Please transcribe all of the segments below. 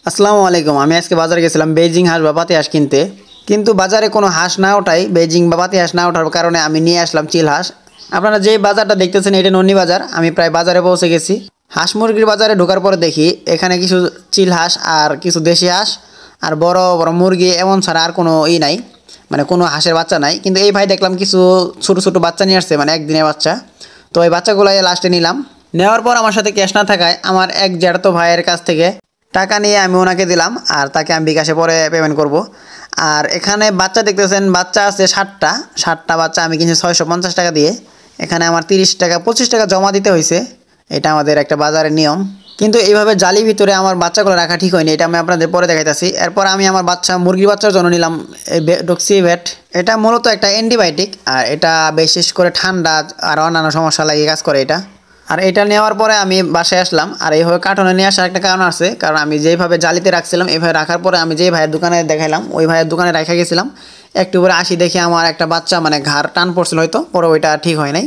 আসসালামু আলাইকুম। আমি আজকে বাজারে গেছিলাম বেজিং হাঁস বা পাতি হাঁস কিনতে, কিন্তু বাজারে কোনো হাঁস না ওঠাই, বেজিং বা পাতি হাঁস না ওঠার কারণে আমি নিয়ে আসলাম চিল হাঁস। আপনারা যে বাজারটা দেখতেছেন এটা নন্নি বাজার। আমি প্রায় বাজারে পৌঁছে গেছি। হাঁস মুরগির বাজারে ঢোকার পরে দেখি এখানে কিছু চিল হাঁস আর কিছু দেশি হাঁস আর বড় বড় মুরগি এমন ছাড়া আর কোনো নাই, মানে কোনো হাঁসের বাচ্চা নাই। কিন্তু এই ভাই দেখলাম কিছু ছোটো ছোটো বাচ্চা নিয়ে আসছে, মানে একদিনের বাচ্চা। তো এই বাচ্চাগুলো লাস্টে নিলাম। নেওয়ার পর আমার সাথে ক্যাশ না থাকায় আমার এক জ্যাঠতো ভাইয়ের কাছ থেকে টাকা নিয়ে আমি ওনাকে দিলাম, আর তাকে আমি বিকাশে পরে পেমেন্ট করব। আর এখানে বাচ্চা দেখতেছেন, বাচ্চা আছে 60টা বাচ্চা আমি কিনছি 650 টাকা দিয়ে। এখানে আমার 30 টাকা 25 টাকা জমা দিতে হয়েছে। এটা আমাদের একটা বাজারের নিয়ম। কিন্তু এইভাবে জালির ভিতরে আমার বাচ্চাগুলো রাখা ঠিক হয়নি, এটা আমি আপনাদের পরে দেখাইতেছি। এরপর আমি আমার মুরগির বাচ্চার জন্য নিলাম ডক্সিভেট। এটা মূলত একটা অ্যান্টিবায়োটিক, আর এটা বিশেষ করে ঠান্ডা আর অন্যান্য সমস্যা লাগিয়ে কাজ করে এটা। আর এটা নেওয়ার পরে আমি বাসায় আসলাম। আর এইভাবে কার্টনে নিয়ে আসার একটা কারণ আছে, কারণ আমি যেইভাবে জালিতে রাখছিলাম এইভাবে রাখার পরে আমি যেই ভাইয়ের দোকানে দেখাইলাম ওই ভাইয়ের দোকানে রেখে গেছিলাম। একটু পরে আসি দেখি আমার একটা বাচ্চা মানে ঘাড় টান পড়ছিল, হয়তো পরে ওইটা ঠিক হয় নাই।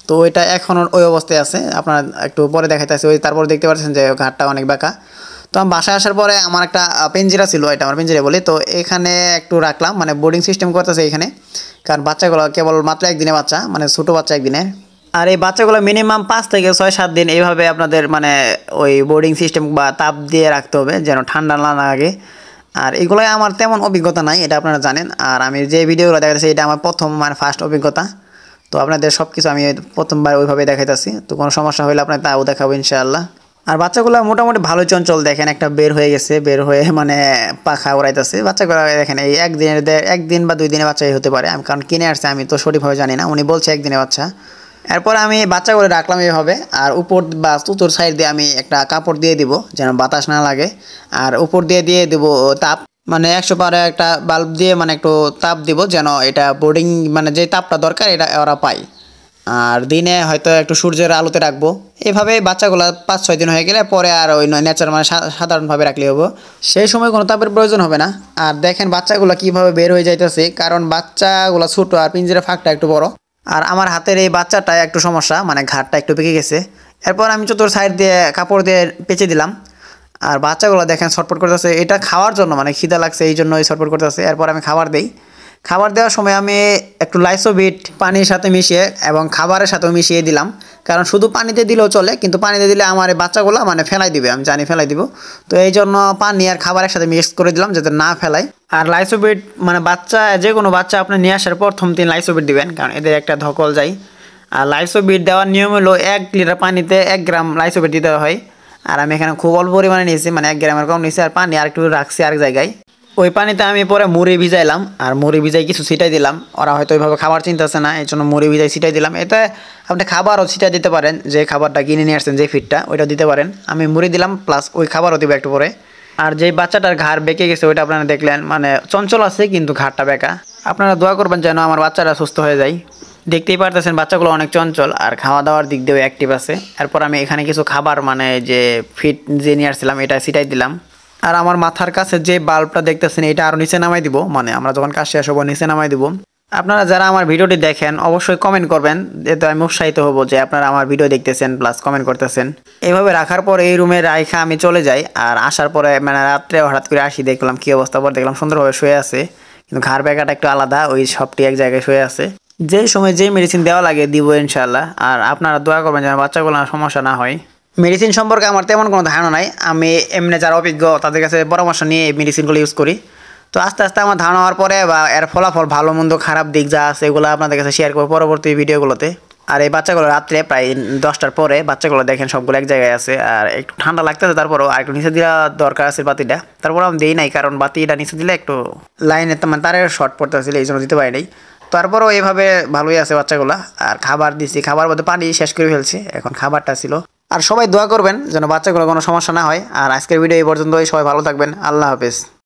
তো ওইটা এখনও ওই অবস্থায় আছে, আপনারা একটু পরে দেখাইতেছি। ওই তারপর দেখতে পাচ্ছেন যে ঘাড়টা অনেক বাঁকা। তো আমি বাসায় আসার পরে আমার একটা পেঞ্জিরা ছিল, এটা আমার পেঞ্জিরা বলি। তো এখানে একটু রাখলাম, মানে বোর্ডিং সিস্টেম করতেছে এখানে, কারণ বাচ্চাগুলো কেবল মাত্র একদিনে বাচ্চা, মানে ছোটো বাচ্চা একদিনে। আর এই বাচ্চাগুলো মিনিমাম 5 থেকে 6-7 দিন এইভাবে আপনাদের মানে ওই বোর্ডিং সিস্টেম বা তাপ দিয়ে রাখতে হবে, যেন ঠান্ডা না লাগে। আর এগুলোই আমার তেমন অভিজ্ঞতা নাই, এটা আপনারা জানেন। আর আমি যে ভিডিওগুলো দেখাচ্ছি এটা আমার প্রথম মানে ফার্স্ট অভিজ্ঞতা। তো আপনাদের সব কিছু আমি প্রথমবার ওইভাবে দেখাইতেছি। তো কোনো সমস্যা হলে আপনার তাও দেখাবো ইনশাআল্লাহ। আর বাচ্চাগুলো মোটামুটি ভালো চঞ্চল, দেখেন একটা বের হয়ে গেছে, বের হয়ে মানে পাখা উড়াইতেছে। বাচ্চাগুলো দেখেন এই একদিন বা 2 দিনের বাচ্চাই হতে পারে, আমি কারণ কিনে আসছে, আমি তো সঠিকভাবে জানি না, উনি বলছে একদিনের বাচ্চা। এরপর আমি বাচ্চাগুলো রাখলাম এইভাবে। আর উপর বা চতুর সাইড দিয়ে আমি একটা কাপড় দিয়ে দিব যেন বাতাস না লাগে। আর উপর দিয়ে দিব তাপ, মানে 100 পারে একটা বাল্ব দিয়ে মানে একটু তাপ দিব, যেন এটা বোর্ডিং মানে যে তাপটা দরকার এটা ওরা পায়। আর দিনে হয়তো একটু সূর্যের আলোতে রাখবো। এইভাবে বাচ্চাগুলো 5-6 দিন হয়ে গেলে পরে আর ওই নেচার মানে সাধারণভাবে রাখলে হবো, সেই সময় কোনো তাপের প্রয়োজন হবে না। আর দেখেন বাচ্চাগুলো কীভাবে বের হয়ে যাইতেছে, কারণ বাচ্চাগুলো ছোটো আর পিঞ্জিরা ফাঁকটা একটু বড়। আর আমার হাতের এই বাচ্চাটা একটু সমস্যা, মানে ঘাড়টা একটু পেকে গেছে। এরপর আমি চতুর সাইড দিয়ে কাপড় দিয়ে পেঁচে দিলাম। আর বাচ্চাগুলো দেখেন ছটফট করতেছে, এটা খাওয়ার জন্য, মানে খিদা লাগছে এই জন্য ছটফট করতেছে। এরপর আমি খাবার দিই। খাবার দেওয়ার সময় আমি একটু লাইসোবিট পানির সাথে মিশিয়ে এবং খাবারের সাথেও মিশিয়ে দিলাম, কারণ শুধু পানিতে দিলেও চলে, কিন্তু পানিতে দিলে আমার এই বাচ্চাগুলো মানে ফেলাই দিবে, আমি জানি ফেলাই দিব। তো এই জন্য পানি আর খাবার একসাথে মিক্স করে দিলাম যাতে না ফেলাই। আর লাইসোবিট মানে বাচ্চা, যে কোনো বাচ্চা আপনি নিয়ে আসার প্রথম দিন লাইসোবিট দিবেন, কারণ এদের একটা ধকল যায়। আর লাইসোবিট দেওয়ার নিয়ম হলো 1 লিটার পানিতে 1 গ্রাম লাইসোবিট দিতে হয়। আর আমি এখানে খুব অল্প পরিমাণে নিয়েছি, মানে 1 গ্রামের কম নিয়েছি। আর পানি আর একটু রাখছি আরেক জায়গায়। ওই পানিতে আমি পরে মুড়ি ভিজাইলাম, আর মুড়ি ভিজাই কিছু ছিটাই দিলাম। ওরা হয়তো ওইভাবে খাবার চিনতেছে না, এই জন্য মুড়ি ভিজাই ছিটাই দিলাম। এতে আপনি খাবারও ছিটাই দিতে পারেন, যে খাবারটা কিনে নিয়ে আসছেন যে ফিডটা ওইটা দিতে পারেন। আমি মুড়ি দিলাম প্লাস ওই খাবারও দিব একটু পরে। আর যেই বাচ্চাটার ঘাড় বেঁকে গেছে ওইটা আপনারা দেখলেন, মানে চঞ্চল আছে কিন্তু ঘাড়টা বেঁকা। আপনারা দোয়া করবেন যেন আমার বাচ্চাটা সুস্থ হয়ে যায়। দেখতেই পারতেছেন বাচ্চাগুলো অনেক চঞ্চল আর খাওয়া দাওয়ার দিক দিয়েও অ্যাক্টিভ আছে। এরপর আমি এখানে কিছু খাবার মানে যে ফিড যে নিয়ে আসছিলাম এটা ছিটাই দিলাম। আর আমার মাথার কাছে যে বাল্বটা দেখতেছেন এটা আরও নিচে নামাই দিব, মানে আমরা যখন কাজ শেষ হবো নিচে নামাই দিব। আপনারা যারা আমার ভিডিওটি দেখেন অবশ্যই কমেন্ট করবেন, এতে আমি উৎসাহিত হব যে আপনারা আমার ভিডিও দেখতেছেন প্লাস কমেন্ট করতেছেন। এইভাবে রাখার পর এই রুমে রাখা আমি চলে যাই। আর আসার পরে মানে রাত্রে হঠাৎ করে আসি, দেখলাম কী অবস্থা। পর দেখলাম সুন্দরভাবে শুয়ে আছে, কিন্তু ঘাড় ব্যাগাটা একটু আলাদা, ওই সবটি এক জায়গায় শুয়ে আছে। যেই সময় যেই মেডিসিন দেওয়া লাগে দিব ইনশাআল্লাহ। আর আপনারা দোয়া করবেন যেন বাচ্চাগুলো সমস্যা না হয়। মেডিসিন সম্পর্কে আমার তেমন কোনো ধারণা নাই, আমি এমনি যারা অভিজ্ঞ তাদের কাছে পরামর্শ নিয়ে এই মেডিসিনগুলো ইউজ করি। তো আস্তে আস্তে আমার ধারণা হওয়ার পরে বা এর ফলাফল ভালো মন্দ খারাপ দিক যা আছে এগুলো আপনাদের কাছে শেয়ার করবো পরবর্তী ভিডিওগুলোতে। আর এই বাচ্চাগুলো রাত্রে প্রায় 10টার পরে বাচ্চাগুলো দেখেন সবগুলো এক জায়গায় আছে। আর একটু ঠান্ডা লাগতেছে, তারপরও আর একটু নিচে দেওয়া দরকার আছে বাতিটা। তারপর আমি দিই নাই, কারণ বাতিটা নিচে দিলে একটু লাইনের মানে তারের শর্ট পড়তেছিল, এই জন্য দিতে পারি নাই। তারপরও এইভাবে ভালোই আছে বাচ্চাগুলো। আর খাবার দিছি, খাবার মধ্যে পানি শেষ করে ফেলছি, এখন খাবারটা ছিল। আর সবাই দোয়া করবেন যেন বাচ্চাগুলো কোনো সমস্যা না হয়। আর আজকের ভিডিও এই পর্যন্তই, সবাই ভালো থাকবেন, আল্লাহ হাফেজ।